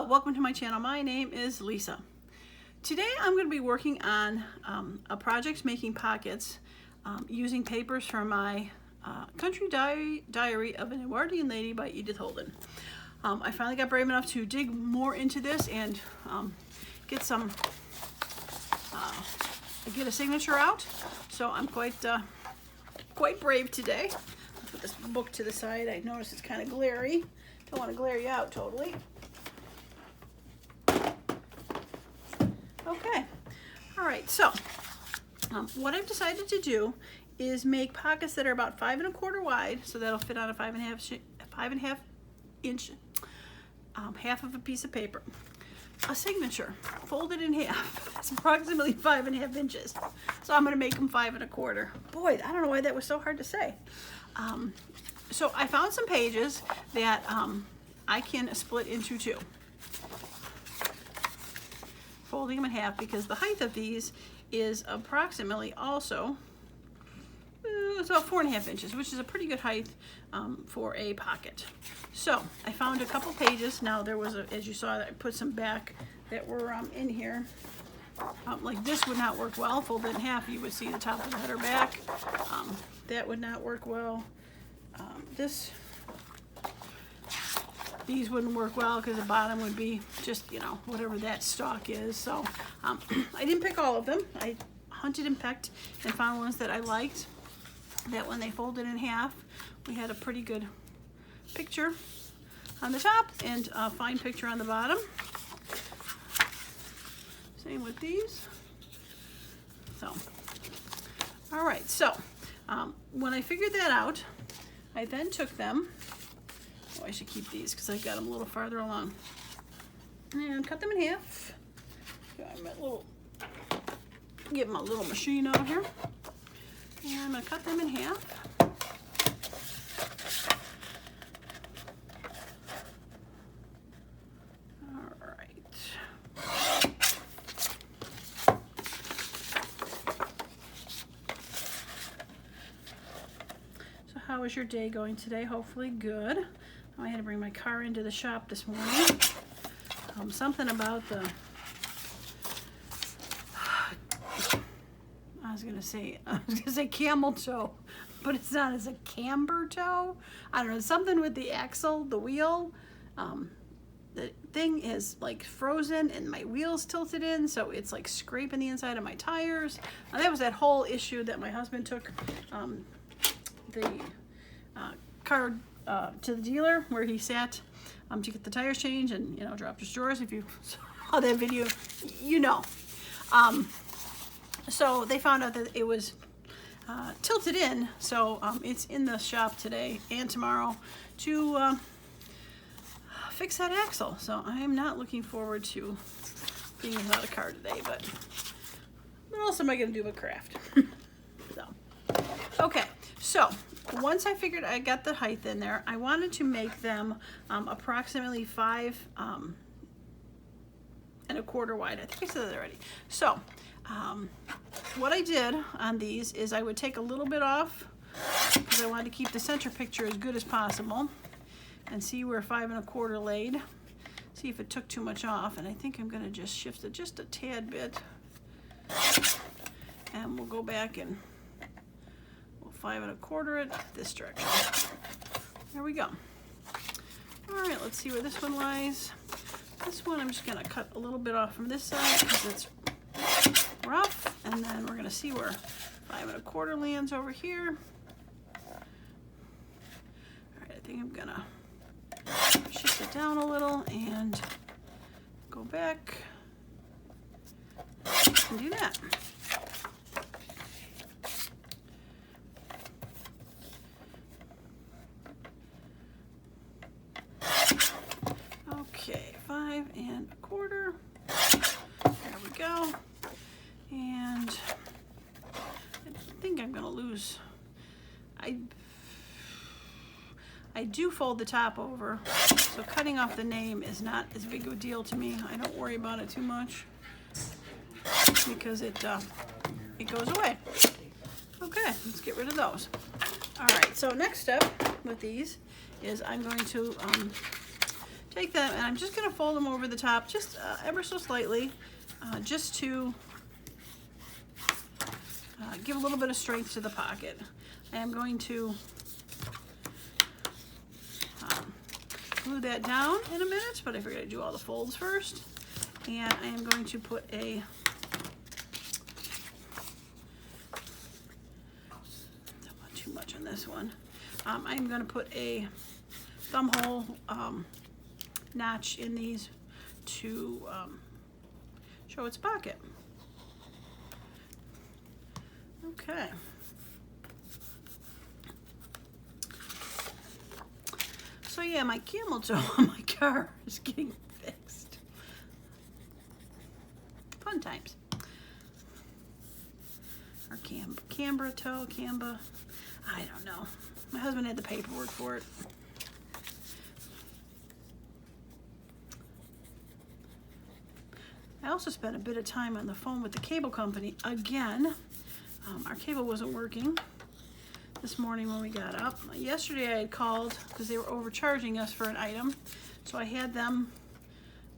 Hello, welcome to my channel. My name is Lisa. Today I'm going to be working on a project making pockets using papers from my Country Diary of an Edwardian Lady by Edith Holden. I finally got brave enough to dig more into this and get a signature out. So I'm quite brave today. I'll put this book to the side. I notice it's kind of glary. Don't want to glare you out totally. Okay, all right, so what I've decided to do is make pockets that are about 5 1/4 wide, so that'll fit on a 5 1/2 inch, half of a piece of paper. A signature, folded in half. That's approximately 5 1/2 inches. So I'm gonna make them 5 1/4. Boy, I don't know why that was so hard to say. So I found some pages that I can split into two. Folding them in half because the height of these is approximately also it's about 4 1/2 inches, which is a pretty good height for a pocket. So I found a couple pages. Now there was, as you saw, I put some back that were in here. Like this would not work well. Folded in half, you would see the top of the header back. That would not work well. These wouldn't work well because the bottom would be just, you know, whatever that stalk is. So I didn't pick all of them. I hunted and pecked and found ones that I liked, that when they folded in half, we had a pretty good picture on the top and a fine picture on the bottom. Same with these. So, all right, so when I figured that out, I then took them. Oh, I should keep these because I got them a little farther along. And cut them in half. Give them a little machine out here. And I'm going to cut them in half. All right. So how is your day going today? Hopefully good. I had to bring my car into the shop this morning. Something about the, I was gonna say camel toe, but it's not. It's a camber toe. I don't know, something with the axle, the wheel. The thing is like frozen and my wheel's tilted in, so it's like scraping the inside of my tires. That was that whole issue that my husband took the car to the dealer where he sat to get the tires changed and, you know, dropped his drawers. If you saw that video, you know. So they found out that it was tilted in, so it's in the shop today and tomorrow to fix that axle. So I am not looking forward to being without a car today, but what else am I going to do but craft? So, okay, so once I figured I got the height in there, I wanted to make them approximately 5 1/4 wide. I think I said that already. So what I did on these is I would take a little bit off because I wanted to keep the center picture as good as possible and see where 5 1/4 laid. See if it took too much off, and I think I'm going to just shift it just a tad bit, and we'll go back and 5 1/4 it this direction. There we go. All right, let's see where this one lies. This one I'm just gonna cut a little bit off from this side because it's rough, and then we're gonna see where 5 1/4 lands over here. All right, I think I'm gonna shift it down a little and go back and do that. Okay, 5 1/4. There we go. And I think I'm gonna lose. I do fold the top over, so cutting off the name is not as big of a deal to me. I don't worry about it too much because it goes away. Okay, let's get rid of those. All right, so next step with these is I'm going to take them and I'm just going to fold them over the top just ever so slightly, just to give a little bit of strength to the pocket. I am going to glue that down in a minute, but I figured I'd do all the folds first. And I am going to put a don't want too much on this one. I'm going to put a thumb hole notch in these to show its pocket. Okay. So yeah, my camel toe on my car is getting fixed. Fun times. Or camber toe, camba, I don't know. My husband had the paperwork for it. I also spent a bit of time on the phone with the cable company again. Our cable wasn't working this morning when we got up. Yesterday I had called because they were overcharging us for an item, so I had them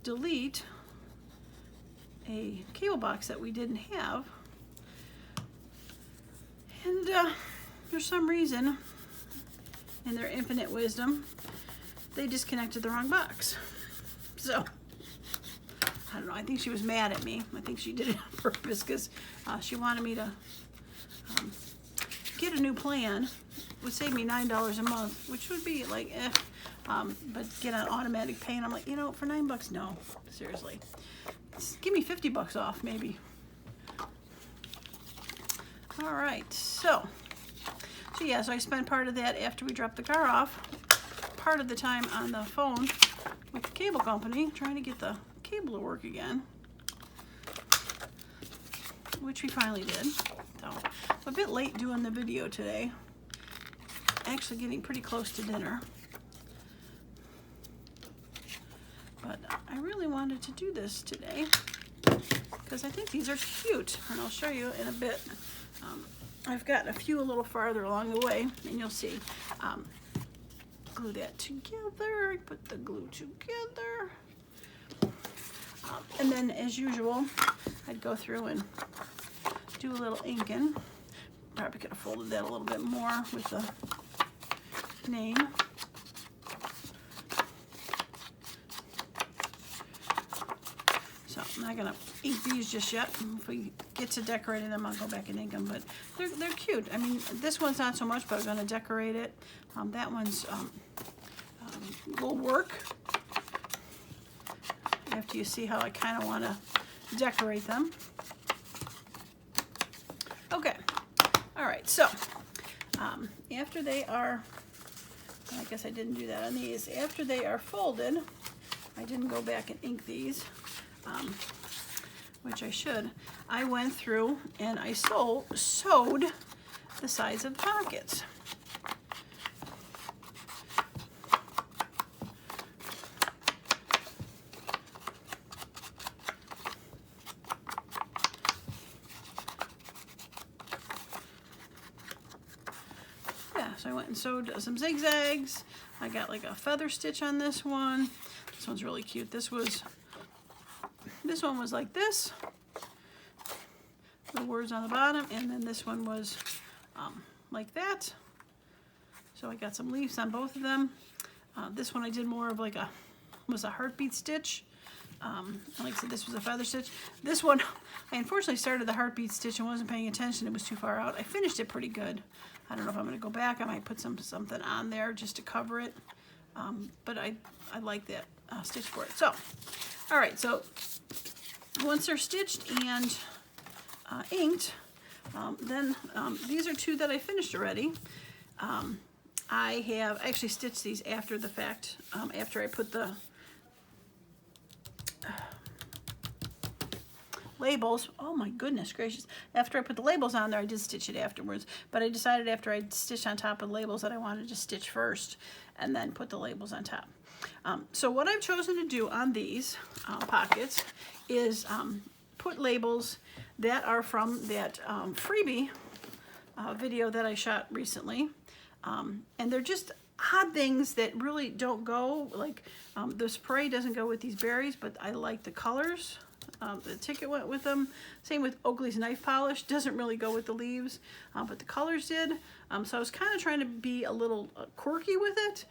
delete a cable box that we didn't have, and for some reason, in their infinite wisdom, they disconnected the wrong box. So I don't know, I think she was mad at me. I think she did it on purpose because she wanted me to get a new plan. It would save me $9 a month, which would be like but get an automatic pay, and I'm like, you know, for $9, no, seriously. Give me 50 bucks off, maybe. All right, so yeah, so I spent part of that after we dropped the car off, part of the time on the phone with the cable company, trying to get the cable to work again, which we finally did. So I'm a bit late doing the video today. Actually getting pretty close to dinner. But I really wanted to do this today because I think these are cute, and I'll show you in a bit. I've got a few a little farther along the way, and you'll see. Glue that together, put the glue together. And then, as usual, I'd go through and do a little inking. Probably could have folded that a little bit more with the name. So I'm not gonna ink these just yet. If we get to decorating them, I'll go back and ink them. But they're cute. I mean, this one's not so much, but I'm gonna decorate it. That one's will work. After you see how I kind of want to decorate them. Okay, all right, so after they are, I guess I didn't do that on these, after they are folded, I didn't go back and ink these, which I should. I went through and I sewed the sides of the pockets. So I went and sewed some zigzags. I got like a feather stitch on this one. This one's really cute. This one was like this, the words on the bottom, and then this one was like that. So I got some leaves on both of them. This one I did more of like a heartbeat stitch. Like I said, this was a feather stitch. This one, I unfortunately started the heartbeat stitch and wasn't paying attention. It was too far out. I finished it pretty good. I don't know if I'm going to go back. I might put something on there just to cover it. But I like that stitch for it. So, all right. So once they're stitched and inked, then these are two that I finished already. I have actually stitched these after the fact, after I put the labels. Oh my goodness gracious. After I put the labels on there, I did stitch it afterwards, but I decided after I stitched on top of the labels that I wanted to stitch first and then put the labels on top. So what I've chosen to do on these pockets is put labels that are from that freebie video that I shot recently. And they're just odd things that really don't go, like the spray doesn't go with these berries, but I like the colors. The ticket went with them. Same with Oakley's knife polish, doesn't really go with the leaves, but the colors did. So I was kind of trying to be a little quirky with it,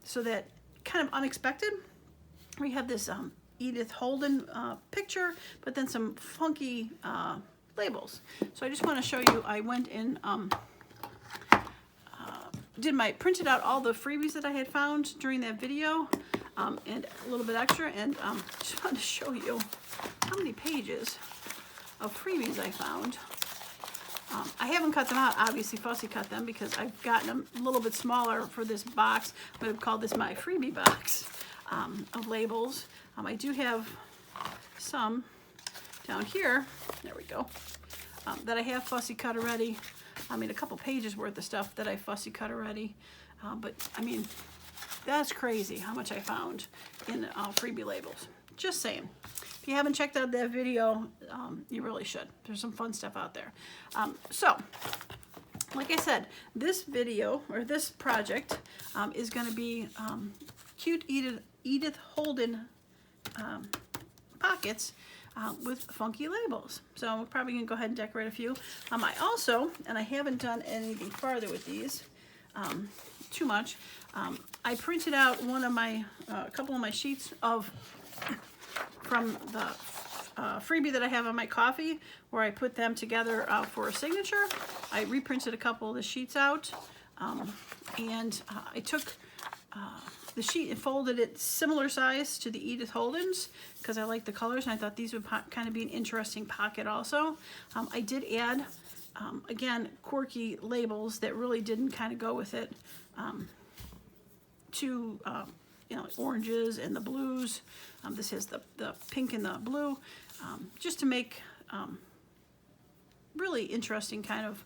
so that kind of unexpected. We have this Edith Holden picture, but then some funky labels. So I just want to show you, I went and printed out all the freebies that I had found during that video, and a little bit extra, and just want to show you how many pages of freebies I found. I haven't cut them out, obviously fussy cut them, because I've gotten them a little bit smaller for this box. I'm going to call this my freebie box of labels. I do have some down here, there we go, that I have fussy cut already. I mean, a couple pages worth of stuff that I fussy cut already. But I mean, that's crazy how much I found in freebie labels. Just saying. If you haven't checked out that video, you really should. There's some fun stuff out there. So, like I said, this video, or this project, is going to be cute Edith Holden pockets with funky labels. So we're probably going to go ahead and decorate a few. I also, and I haven't done anything farther with these too much, I printed out one of my, a couple of my sheets from the freebie that I have on my coffee, where I put them together for a signature. I reprinted a couple of the sheets out, and I took the sheet and folded it similar size to the Edith Holden's, because I like the colors, and I thought these would kind of be an interesting pocket also. I did add, again, quirky labels that really didn't kind of go with it, to you know, oranges and the blues. This has the pink and the blue, just to make really interesting kind of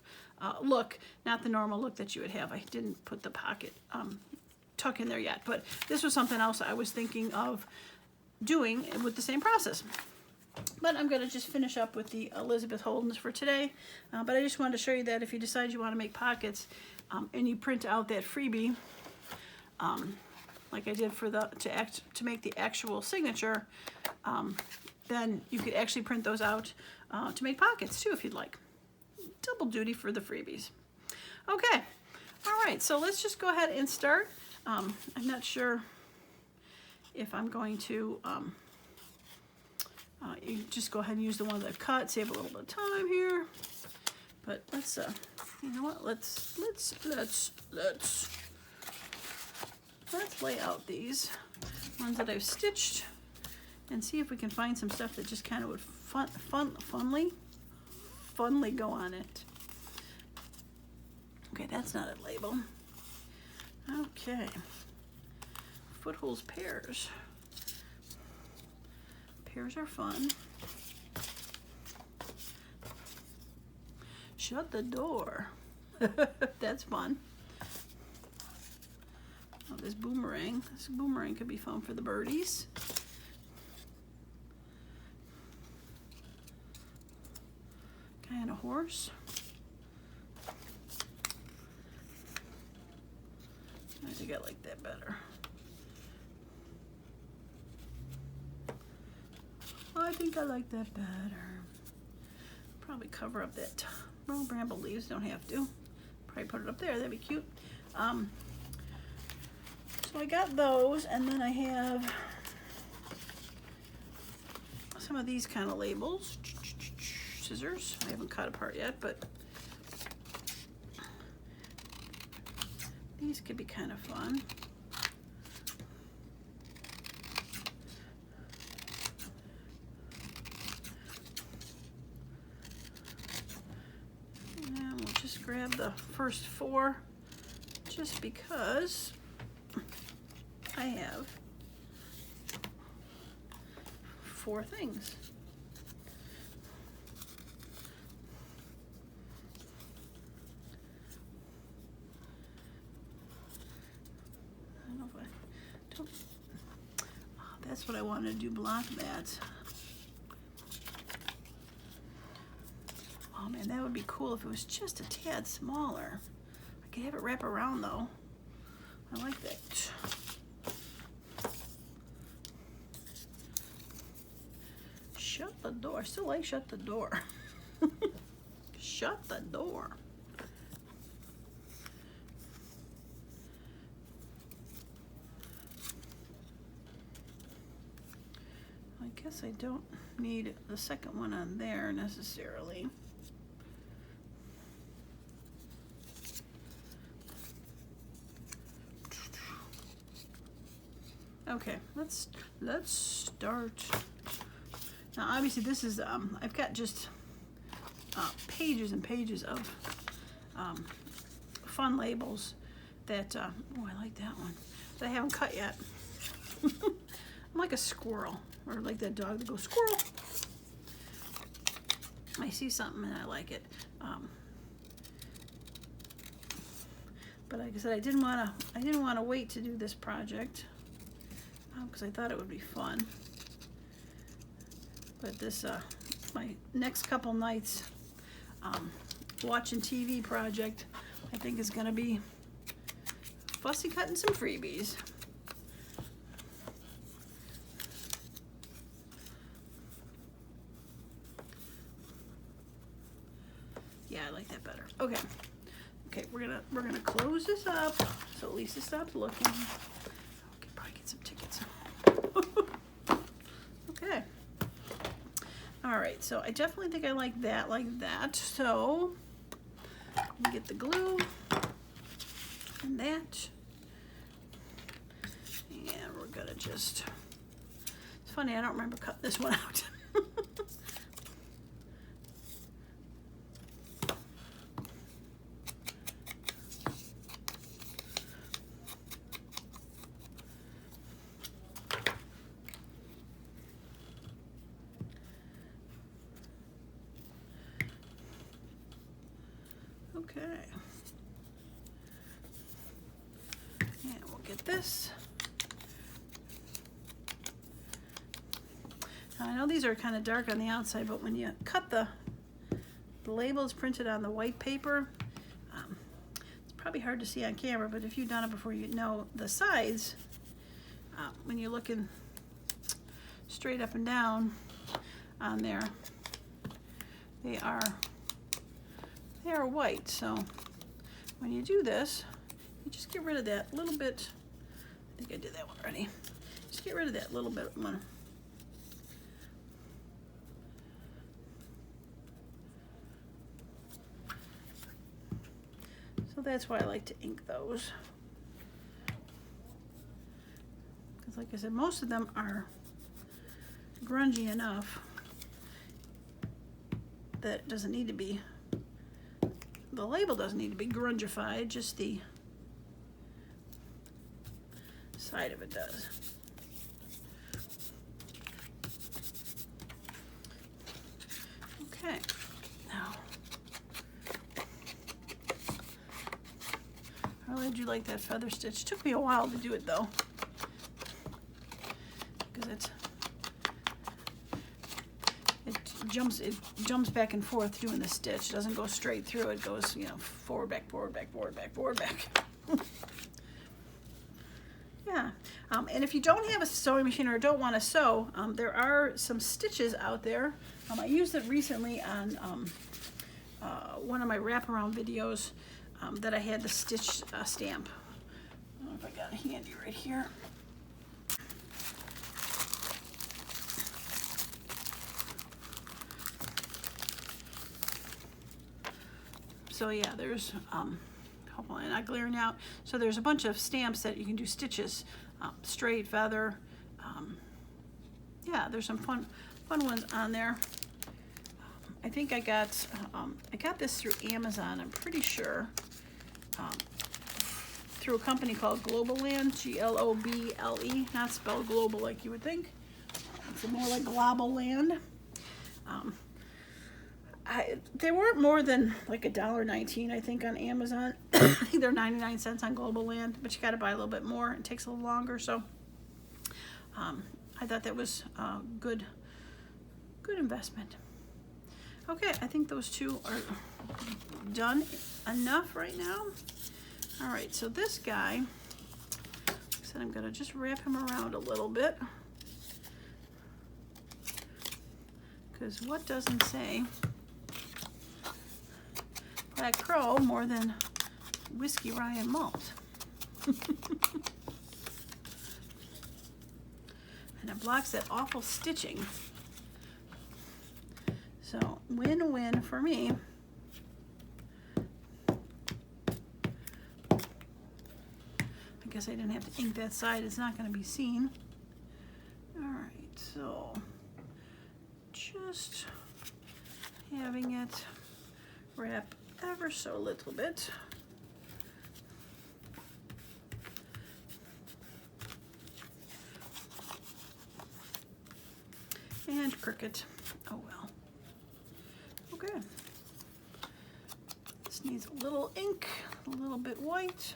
look, not the normal look that you would have. I didn't put the pocket tuck in there yet, but this was something else I was thinking of doing with the same process. But I'm going to just finish up with the Elizabeth Holden's for today. But I just wanted to show you that if you decide you want to make pockets, and you print out that freebie, like I did for the to make the actual signature, then you could actually print those out to make pockets too if you'd like. Double duty for the freebies. Okay, all right, so let's just go ahead and start. I'm not sure if I'm going to, you just go ahead and use the one that I've cut, save a little bit of time here. But let's, you know what, let's lay out these ones that I've stitched and see if we can find some stuff that just kind of would funly go on it. Okay, that's not a label. Okay, footholes pears. Pears are fun. Shut the door. That's fun. Oh, this boomerang. This boomerang could be fun for the birdies. Guy on a horse. I think I like that better. I think I like that better. Probably cover up that. Well, bramble leaves, don't have to. Probably put it up there, that'd be cute. So I got those, and then I have some of these kind of labels. Scissors, I haven't cut apart yet, but these could be kind of fun. And we'll just grab the first four, just because I have 4 things. That's what I wanted to do, block that. Oh man, that would be cool if it was just a tad smaller. I could have it wrap around though. I like that. Shut the door. I still like shut the door. Shut the door. I guess I don't need the second one on there necessarily. Okay, let's start. Now obviously this is I've got just pages and pages of fun labels that oh, I like that one, that I haven't cut yet. I'm like a squirrel, or like that dog that goes squirrel. I see something and I like it. But like I said, I didn't want to wait to do this project because I thought it would be fun. But this my next couple nights watching TV project, I think, is going to be fussy cutting some freebies. Yeah, I like that better. Okay. Okay, we're gonna close this up so Lisa stops looking. Okay, probably get some tickets. Okay. All right, so I definitely think I like that. So let me get the glue and that. And we're gonna just, it's funny, I don't remember cutting this one out. Okay. And we'll get this. Now I know these are kind of dark on the outside, but when you cut the labels printed on the white paper, it's probably hard to see on camera, but if you've done it before, you know the sides, when you're looking straight up and down on there, they are white. So when you do this, you just get rid of that little bit. I think I did that one already. Just get rid of that little bit one. So that's why I like to ink those. Because like I said, most of them are grungy enough that it doesn't need to be, the label doesn't need to be grungified, just the side of it does. Okay, now, how did you like that feather stitch? It took me a while to do it though, because it jumps back and forth doing the stitch. It doesn't go straight through. It goes, you know, forward, back, forward, back, forward, back, forward, back. Yeah. And if you don't have a sewing machine or don't want to sew, there are some stitches out there. I used it recently on one of my wraparound videos that I had the stitch stamp. I don't know if I got it handy right here. So yeah, there's hopefully not glaring out. So there's a bunch of stamps that you can do stitches, straight, feather. Yeah, there's some fun ones on there. I think I got this through Amazon. I'm pretty sure, through a company called Globaland, G-L-O-B-L-E, not spelled global like you would think. It's more like Globaland. They weren't more than like $1.19, I think, on Amazon. I think they're 99 cents on Globaland, but you got to buy a little bit more. It takes a little longer, so I thought that was a good investment. Okay, I think those two are done enough right now. All right, so this guy, said, I'm going to just wrap him around a little bit. Because what doesn't say Black Crow more than whiskey, rye, and malt? And it blocks that awful stitching. So win-win for me. I guess I didn't have to ink that side. It's not going to be seen. All right, so just having it wrap ever so little bit. And cricket. Oh well. Okay. This needs a little ink, a little bit white.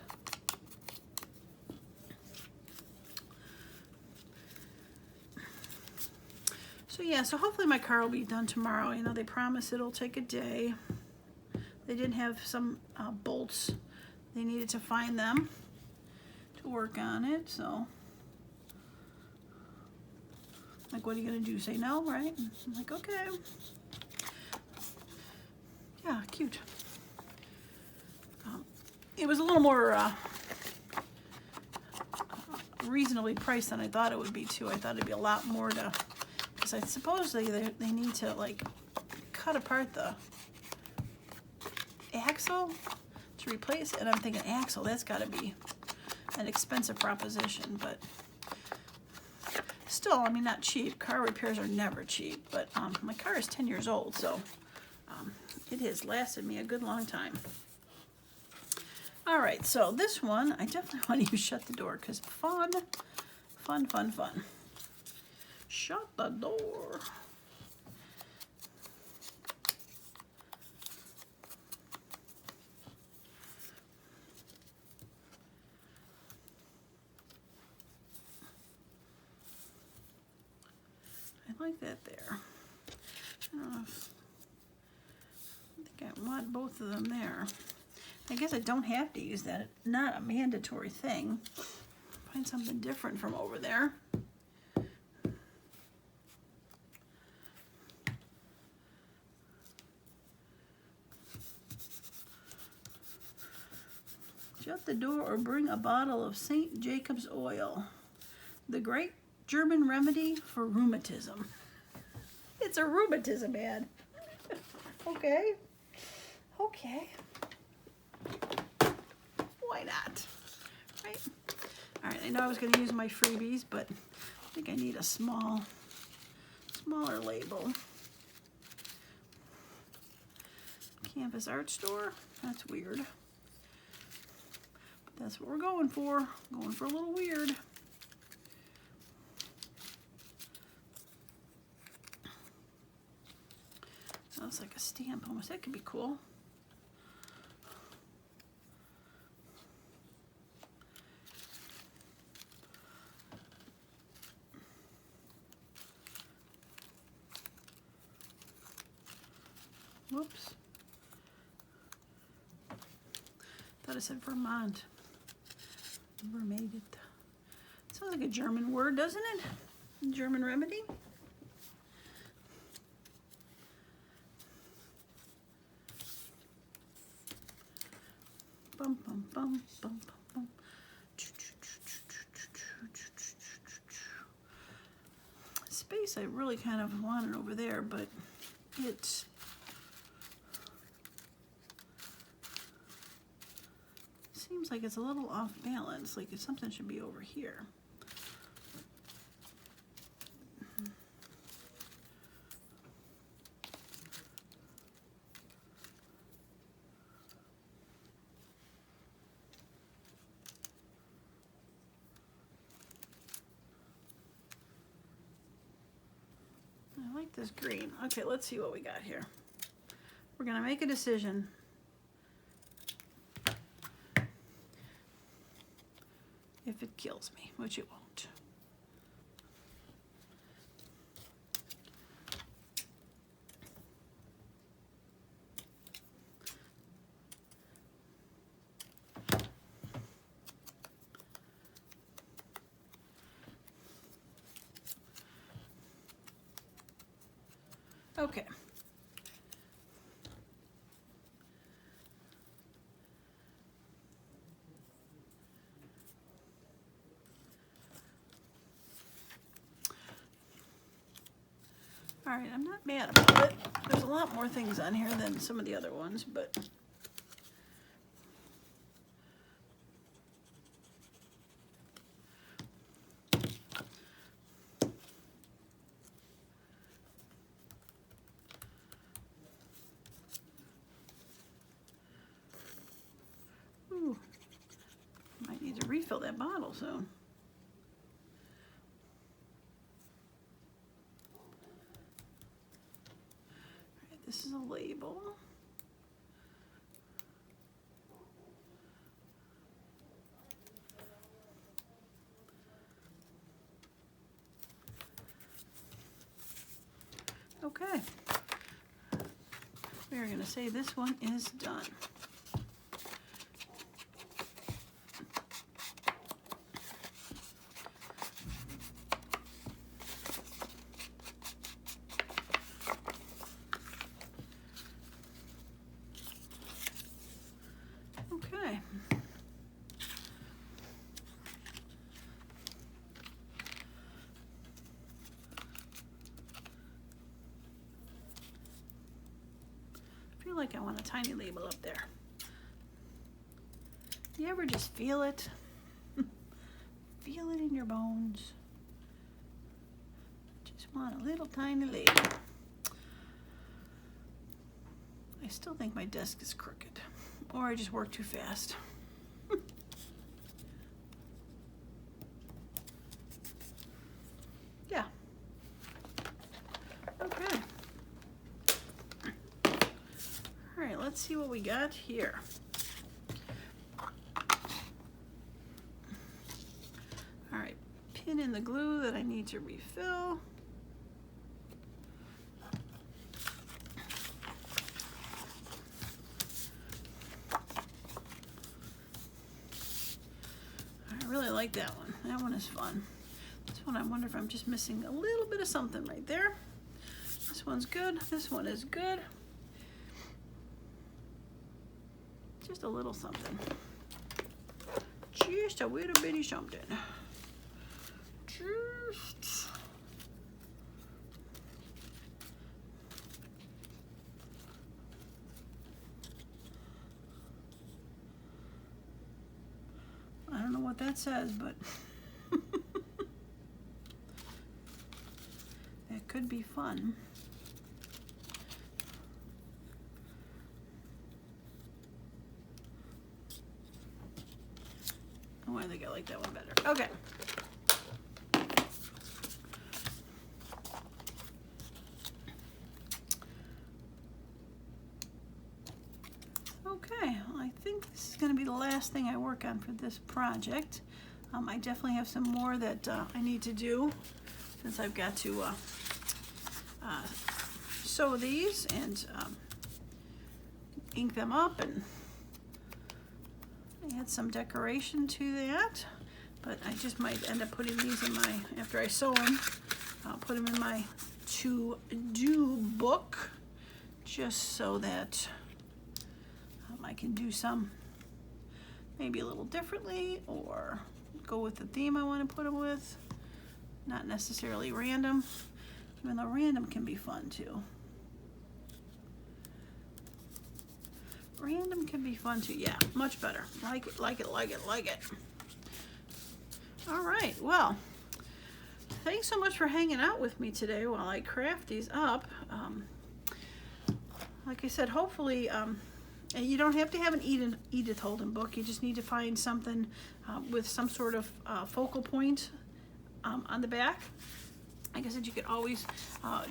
So yeah, so hopefully my car will be done tomorrow. You know, they promise it'll take a day. They did have some bolts. They needed to find them to work on it, so. Like, what are you gonna do? Say no, right? I'm like, okay. Yeah, cute. It was a little more reasonably priced than I thought it would be too. I thought it'd be a lot more to, because I suppose they need to like cut apart the axle to replace it. And I'm thinking axle, that's gotta be an expensive proposition, but still, I mean, not cheap. Car repairs are never cheap, but my car is 10 years old, so it has lasted me a good long time. All right, so this one, I definitely want to use shut the door because fun, fun, fun, fun. Shut the door. I like that there. I don't know if, I think I want both of them there. I guess I don't have to use that. Not a mandatory thing. Find something different from over there. Shut the door or bring a bottle of St. Jacob's oil. The great German remedy for rheumatism. It's a rheumatism ad. Okay. Okay. Why not? Right? All right, I know I was going to use my freebies, but I think I need a smaller label. Canvas art store. That's weird. But that's what we're going for. Going for a little weird. That looks like a stamp almost. That could be cool. Whoops. Thought it said Vermont. Never made it. Sounds like a German word, doesn't it? German remedy. Bum, bum, bum, bum, bum, bum. Space I really kind of wanted over there, but it seems like it's a little off balance, like if something should be over here. I like this green. Okay, let's see what we got here. We're gonna make a decision. If it kills me, which it won't. Okay. All right, I'm not mad about it. There's a lot more things on here than some of the other ones, but ooh, might need to refill that bottle soon. This is a label. Okay. We're going to say this one is done. Okay. I feel like I want a tiny label up there. You ever just feel it? Feel it in your bones. Just want a little tiny label. I still think my desk is crooked, or I just work too fast. Yeah. Okay. All right, let's see what we got here. All right, pin in the glue that I need to refill. I really like that one. That one is fun. This one, I wonder if I'm just missing a little bit of something right there. This one's good. This one is good. Just a little something. Just a little bitty something. Just. I don't know what that says, but that could be fun. Oh, I think I like that one better. Okay. Okay, well, I think this is going to be the last thing I work on for this project. I definitely have some more that I need to do, since I've got to sew these and ink them up and add some decoration to that. But I just might end up putting these in my, after I sew them, I'll put them in my to-do book, just so that I can do some maybe a little differently, or go with the theme I want to put them with. Not necessarily random, even though random can be fun too. Random can be fun too. Yeah, much better. Like it, like it, like it, like it. All right, well, thanks so much for hanging out with me today while I craft these up. Like I said, hopefully, and you don't have to have an Edith Holden book. You just need to find something with some sort of focal point on the back. Like I said, you could always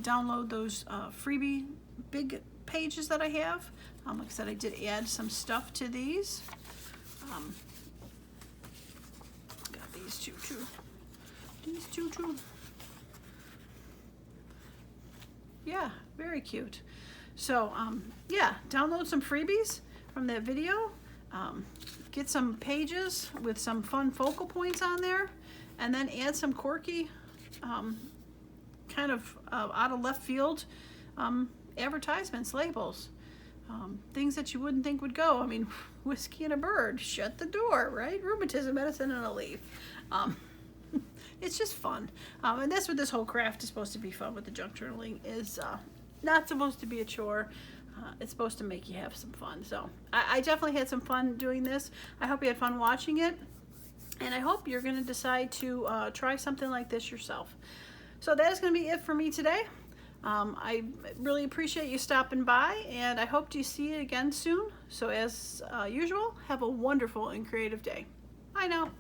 download those freebie big pages that I have. Like I said, I did add some stuff to these. Got these two too. These two too. Yeah, very cute. So yeah, download some freebies from that video. Get some pages with some fun focal points on there, and then add some quirky, kind of out of left field advertisements, labels, things that you wouldn't think would go. I mean, whiskey and a bird, shut the door, right? Rheumatism medicine and a leaf. It's just fun. And that's what this whole craft is supposed to be fun with the junk journaling, is not supposed to be a chore. It's supposed to make you have some fun. So I definitely had some fun doing this. I hope you had fun watching it. And I hope you're going to decide to try something like this yourself. So that is going to be it for me today. I really appreciate you stopping by, and I hope to see you again soon. So as usual, have a wonderful and creative day. Bye now.